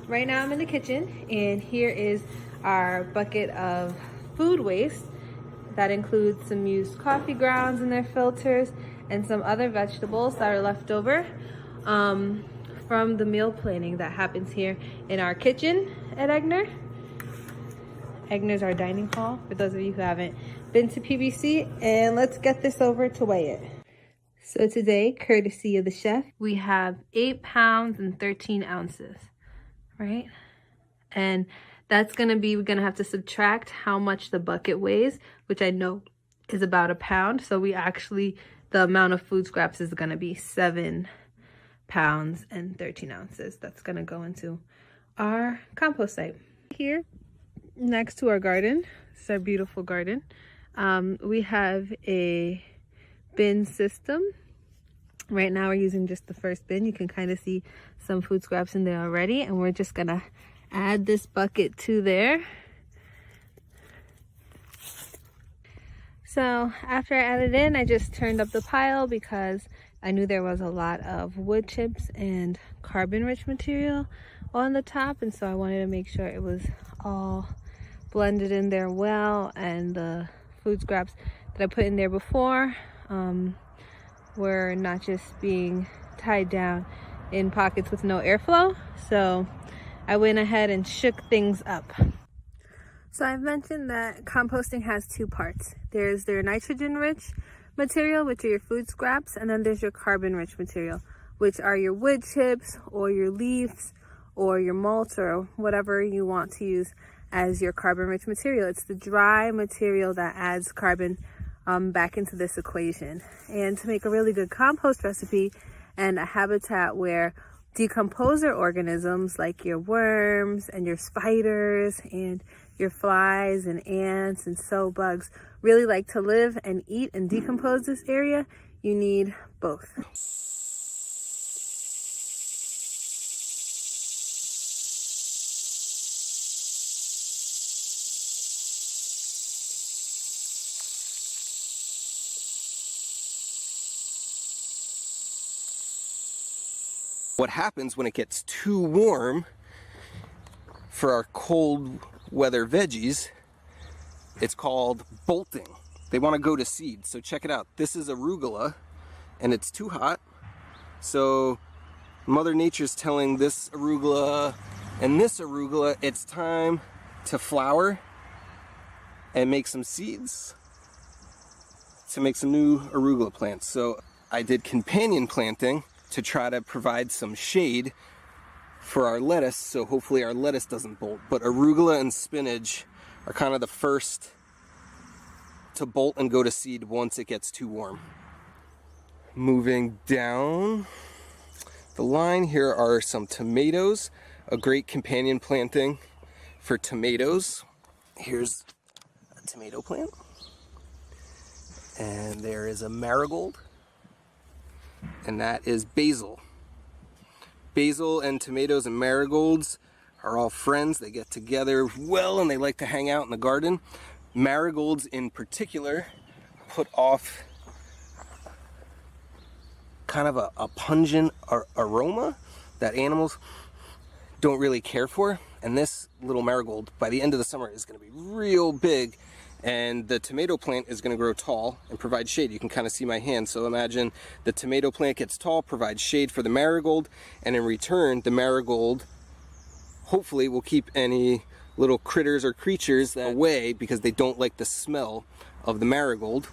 Right now I'm in the kitchen, and here is our bucket of food waste. That includes some used coffee grounds in their filters and some other vegetables that are left over from the meal planning that happens here in our kitchen at Egner. Egner's our dining hall, for those of you who haven't been to PBC. And let's get this over to weigh it. So today, courtesy of the chef, we have 8 pounds and 13 ounces, right? And that's gonna be, we're gonna have to subtract how much the bucket weighs, which I know is about a pound. So we actually, the amount of food scraps is gonna be 7 pounds and 13 ounces. That's gonna go into our compost site. Here, next to our garden, it's our beautiful garden, we have a bin system. Right now we're using just the first bin. You can kind of see some food scraps in there already, and we're just gonna add this bucket to there. So after I added in, I just turned up the pile because I knew there was a lot of wood chips and carbon rich material on the top, and so I wanted to make sure it was all blended in there well, and the food scraps that I put in there before were not just being tied down in pockets with no airflow. So I went ahead and shook things up. So I've mentioned that composting has two parts. There's their nitrogen-rich material, which are your food scraps, and then there's your carbon-rich material, which are your wood chips or your leaves or your mulch or whatever you want to use as your carbon-rich material. It's the dry material that adds carbon back into this equation. And to make a really good compost recipe and a habitat where decomposer organisms like your worms and your spiders and your flies and ants and bugs really like to live and eat and decompose this area, you need both. What happens when it gets too warm for our cold weather veggies, it's called bolting. They want to go to seed. So check it out. This is arugula and it's too hot. So Mother Nature's telling this arugula and this arugula it's time to flower and make some seeds to make some new arugula plants. So I did companion planting to try to provide some shade for our lettuce, so hopefully our lettuce doesn't bolt. But arugula and spinach are kind of the first to bolt and go to seed once it gets too warm. Moving down the line, here are some tomatoes, a great companion planting for tomatoes. Here's a tomato plant, and there is a marigold, and that is basil. Basil and tomatoes and marigolds are all friends. They get together well and they like to hang out in the garden. Marigolds in particular put off kind of a pungent aroma that animals don't really care for. And this little marigold by the end of the summer is going to be real big, and the tomato plant is going to grow tall and provide shade. You can kind of see my hand, so imagine the tomato plant gets tall, provides shade for the marigold, and in return the marigold hopefully will keep any little critters or creatures away because they don't like the smell of the marigold.